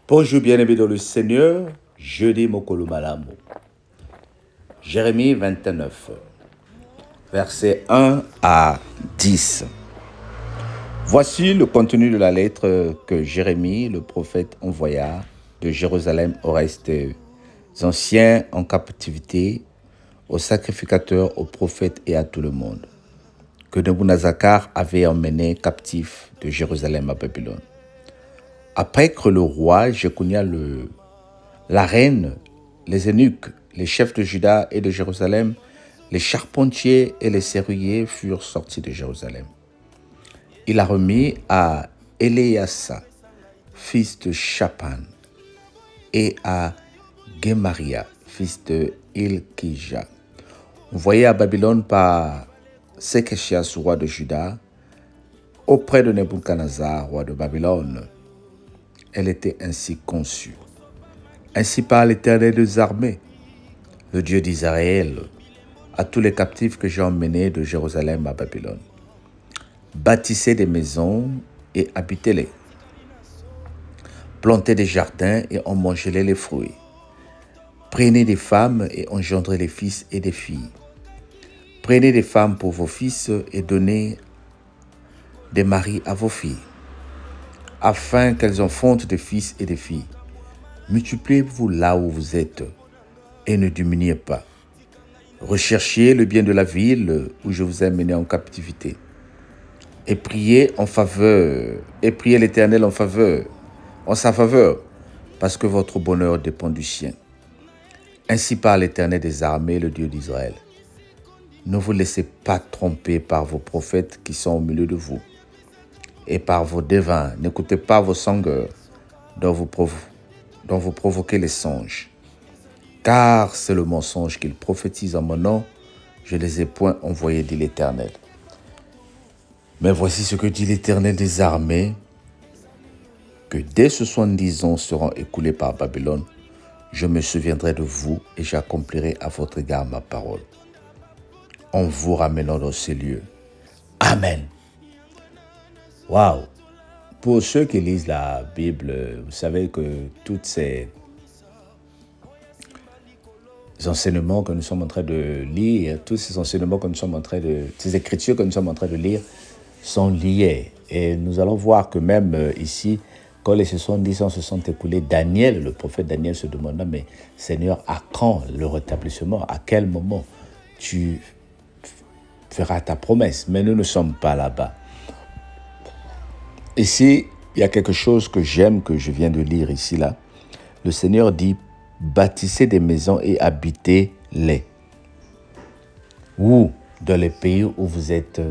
Bonjour bien-aimés dans le Seigneur, jeudi Mokolo Malamu. Jérémie 29, versets 1 à 10. Voici le contenu de la lettre que Jérémie, le prophète, envoya de Jérusalem au reste des anciens en captivité, aux sacrificateurs, aux prophètes et à tout le monde, que Nebuchadnezzar avait emmené captif de Jérusalem à Babylone. Après que le roi Jéconia, la reine, les eunuques, les chefs de Juda et de Jérusalem, les charpentiers et les serruriers furent sortis de Jérusalem, il a remis à Éléasa, fils de Shaphan, et à Gemaria, fils de Ilkija, envoyés à Babylone par Séchéchias, roi de Juda, auprès de Nebuchadnezzar, roi de Babylone. Elle était ainsi conçue. Ainsi parle l'Éternel des armées, le Dieu d'Israël, à tous les captifs que j'ai emmenés de Jérusalem à Babylone. Bâtissez des maisons et habitez-les. Plantez des jardins et en mangez-les les fruits. Prenez des femmes et engendrez des fils et des filles. Prenez des femmes pour vos fils et donnez des maris à vos filles, afin qu'elles enfantent des fils et des filles. Multipliez-vous là où vous êtes et ne diminuez pas. Recherchez le bien de la ville où je vous ai mené en captivité et priez l'Éternel en sa faveur, parce que votre bonheur dépend du sien. Ainsi parle l'Éternel des armées, le Dieu d'Israël. Ne vous laissez pas tromper par vos prophètes qui sont au milieu de vous et par vos devins. N'écoutez pas vos sangueurs dont vous provoquez les songes. Car c'est le mensonge qu'ils prophétisent en mon nom. Je ne les ai point envoyés, dit l'Éternel. Mais voici ce que dit l'Éternel des armées, que dès 70 ans seront écoulés par Babylone, je me souviendrai de vous et j'accomplirai à votre égard ma parole, en vous ramenant dans ces lieux. Amen. Waouh! Pour ceux qui lisent la Bible, vous savez que toutes ces enseignements que nous sommes en train de lire, tous ces enseignements que nous sommes en train de, ces écritures que nous sommes en train de lire sont liées. Et nous allons voir que même ici, quand les 70 ans se sont écoulés, Daniel, le prophète Daniel se demanda, mais Seigneur, à quand le rétablissement? À quel moment tu feras ta promesse? Mais nous ne sommes pas là-bas. Ici, il y a quelque chose que j'aime, que je viens de lire ici, là. Le Seigneur dit, bâtissez des maisons et habitez-les. Ou dans les pays où vous êtes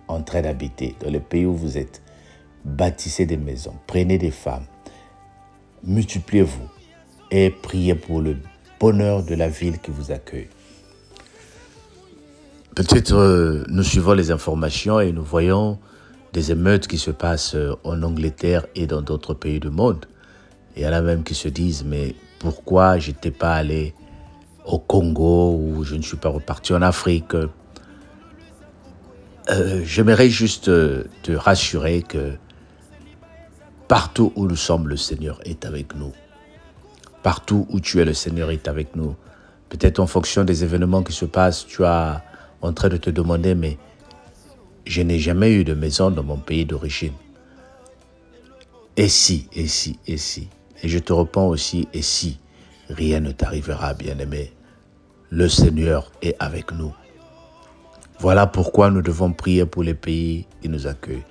en train d'habiter, dans les pays où vous êtes, bâtissez des maisons, prenez des femmes, multipliez-vous et priez pour le bonheur de la ville qui vous accueille. Peut-être nous suivons les informations et nous voyons des émeutes qui se passent en Angleterre et dans d'autres pays du monde. Il y en a même qui se disent, mais pourquoi je n'étais pas allé au Congo ou je ne suis pas reparti en Afrique? J'aimerais juste te rassurer que partout où nous sommes, le Seigneur est avec nous. Partout où tu es, le Seigneur est avec nous. Peut-être en fonction des événements qui se passent, tu es en train de te demander, mais je n'ai jamais eu de maison dans mon pays d'origine. Et si. Et je te réponds aussi, et si rien ne t'arrivera, bien-aimé, le Seigneur est avec nous. Voilà pourquoi nous devons prier pour les pays qui nous accueillent.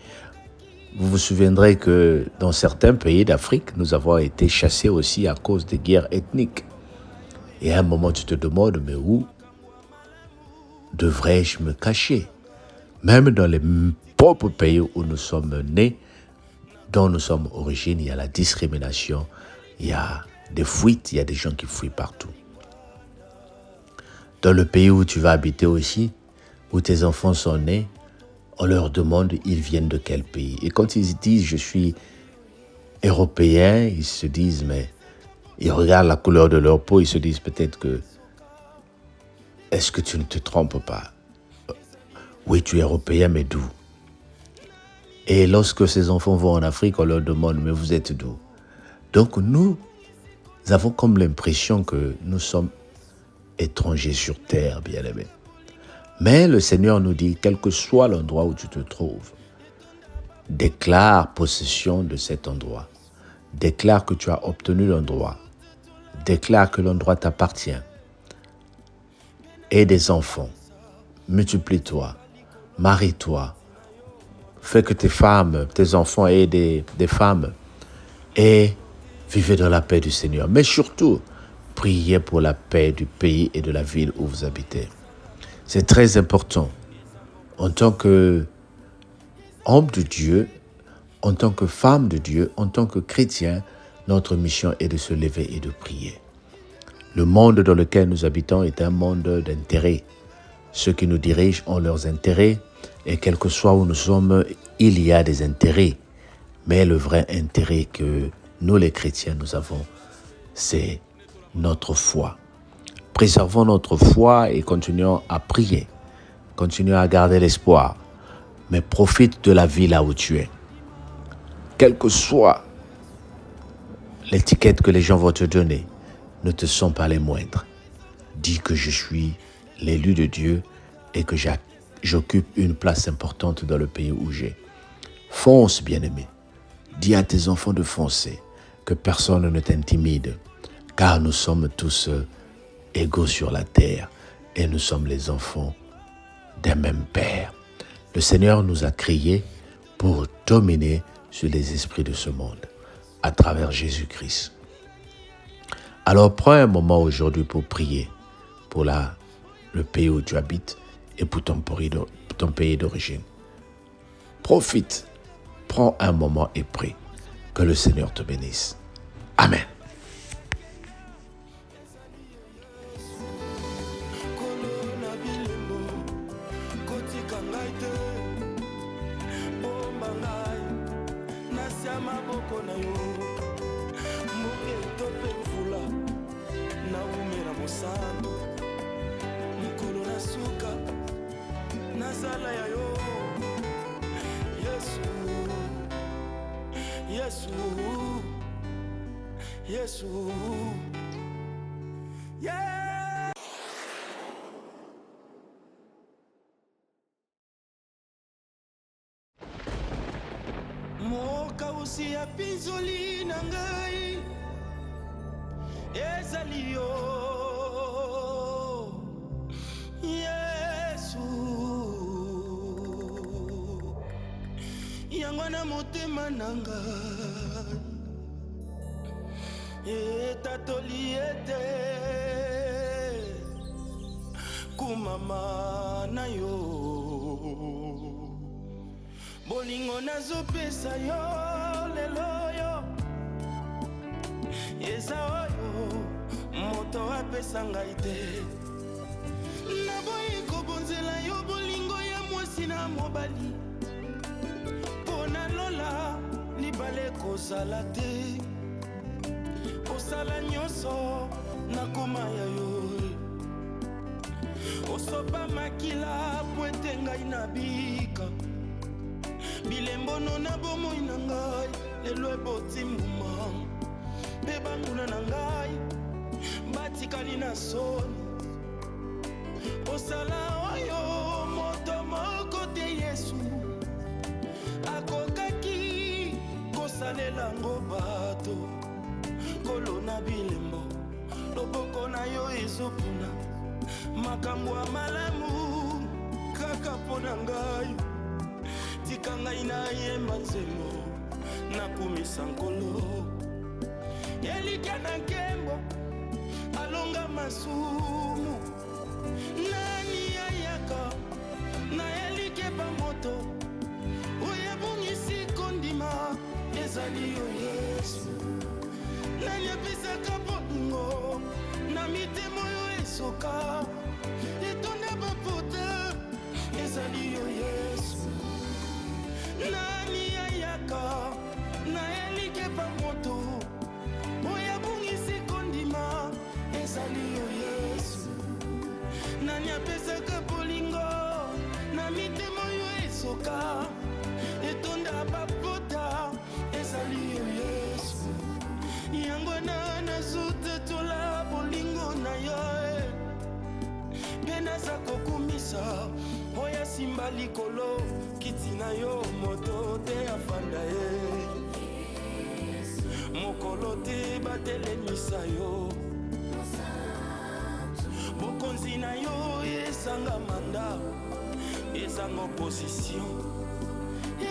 Vous vous souviendrez que dans certains pays d'Afrique, nous avons été chassés aussi à cause des guerres ethniques. Et à un moment, tu te demandes, mais où devrais-je me cacher? Même dans les propres pays où nous sommes nés, dont nous sommes origines, il y a la discrimination, il y a des fuites, il y a des gens qui fuient partout. Dans le pays où tu vas habiter aussi, où tes enfants sont nés, on leur demande, ils viennent de quel pays? Et quand ils disent, je suis européen, ils se disent, mais ils regardent la couleur de leur peau, ils se disent peut-être que, est-ce que tu ne te trompes pas? Oui, tu es européen, mais d'où? Et lorsque ces enfants vont en Afrique, on leur demande, mais vous êtes d'où? Donc nous avons comme l'impression que nous sommes étrangers sur terre, bien-aimés. Mais le Seigneur nous dit, quel que soit l'endroit où tu te trouves, déclare possession de cet endroit. Déclare que tu as obtenu l'endroit. Déclare que l'endroit t'appartient. Aie des enfants. Multiplie-toi. Marie-toi. Fais que tes enfants aient des femmes. Et vivez dans la paix du Seigneur. Mais surtout, priez pour la paix du pays et de la ville où vous habitez. C'est très important. En tant qu'homme de Dieu, en tant que femme de Dieu, en tant que chrétien, notre mission est de se lever et de prier. Le monde dans lequel nous habitons est un monde d'intérêts. Ceux qui nous dirigent ont leurs intérêts et quel que soit où nous sommes, il y a des intérêts. Mais le vrai intérêt que nous les chrétiens nous avons, c'est notre foi. Préservons notre foi et continuons à prier. Continuons à garder l'espoir. Mais profite de la vie là où tu es. Quelle que soit l'étiquette que les gens vont te donner, ne te sont pas les moindres. Dis que je suis l'élu de Dieu et que j'occupe une place importante dans le pays où j'ai. Fonce, bien-aimé. Dis à tes enfants de foncer, que personne ne t'intimide, car nous sommes tous égaux sur la terre et nous sommes les enfants d'un même Père. Le Seigneur nous a créés pour dominer sur les esprits de ce monde à travers Jésus-Christ. Alors prends un moment aujourd'hui pour prier pour le pays où tu habites et pour ton pays d'origine. Profite, prends un moment et prie. Que le Seigneur te bénisse. Amen. Yesu, yeah. Moka usi ya pinzoli na ngai ezali yo Yesu yango na motema na ngai etatoli ete kumama na yo bolingo nazopesa yo lelo yo eza oyo moto apesa ngai te naboyi kobonzela yo bolingo ya mwasi na mobali mpo nalola libale kozala te osala nyonso nakoma ya yo osopa makila po ete ngai nabika bilembono na bomoi na ngai lelo eboti mbuma mpe banguna na ngai batikali na soni osala oyo moto moko te Yesu akokaki kosalela ngo bato kolo na bilembo loboko na yo ezopuna makambo ya malamu kaka mpo na ngai tika ngai nayemba nzembo nakumisa nkolo elikya na nkembo alonga masumu nani ayaka na elike bamoto oyo ebongisi kondima ezali yo Yesu nani apesaka bolingo na mitema oyo esoka etonda bapota ezali yo Yesu nani ayaka na elike bamoto oyo abongisi kondima ezali yo Yesu nani apesaka bolingo na mitema oyo esoka etonda bapota ezali yo Yesu yango na nazuta tola bolingo na yo mpe naza kokumisa oya simba likolo kiti na yo moto te afanda ye mokolo te batelemisa yo bokonzi na yo ezanga manda ezanga opposition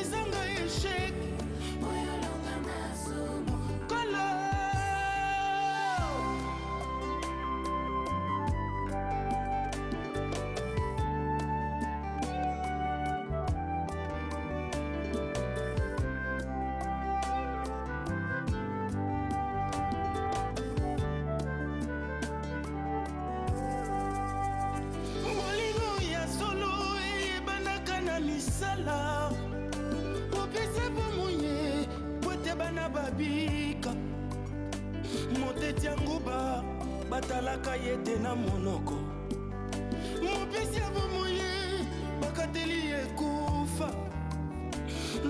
ezanga échec moteti ya nguba batalaka ye te na monoko mopesi ya bomoye bakateli ye kufa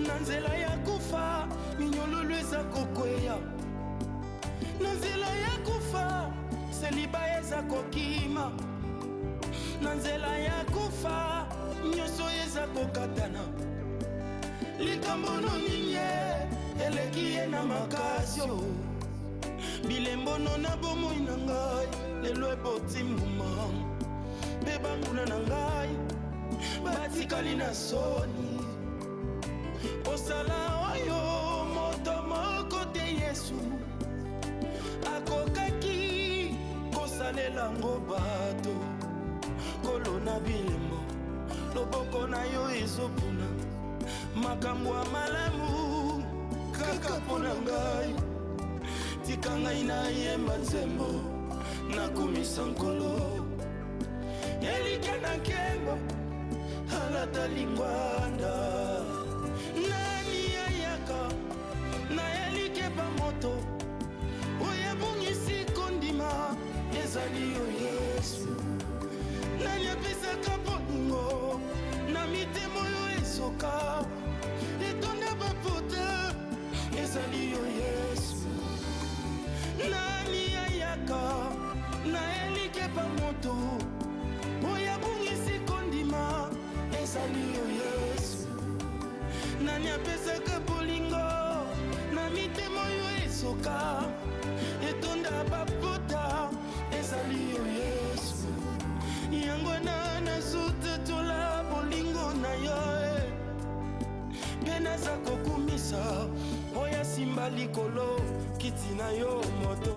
na nzela ya kufa minyololo eza kokweya na nzela ya kufa seliba eza kokima na nzela ya kufa nyonso eza kokatana likambo nonini eleki ye na makasio bilembono na bomoi na ngai lelo eboti mbuma mpe banguna na ngai batikali na soni osala oyo moto moko te yesu akokaki kosalela ngo bato kolo na bilembo loboko na yo ezopuna makambo ya malamu kaka mpo na ngai tika ngai na yemba nzembo nakumisa nkolo elike na nkembo alata lingwanda nani ayaka na elike bamoto oyo ebongisi kondima ezali yo yesu nani apesaka bolingo na mitema oyo esoka etonda bapota ezali yo yesu nani ayaka na elike bamoto oyo abongisi kondima ezali yo yesu nani apesaka bolingo na mitema oyo esoka etonda bapota ezali yo yesu yango na nazuta tola bolingo na yo mpe naza kokumisa oya simba likolo kiti na yo moto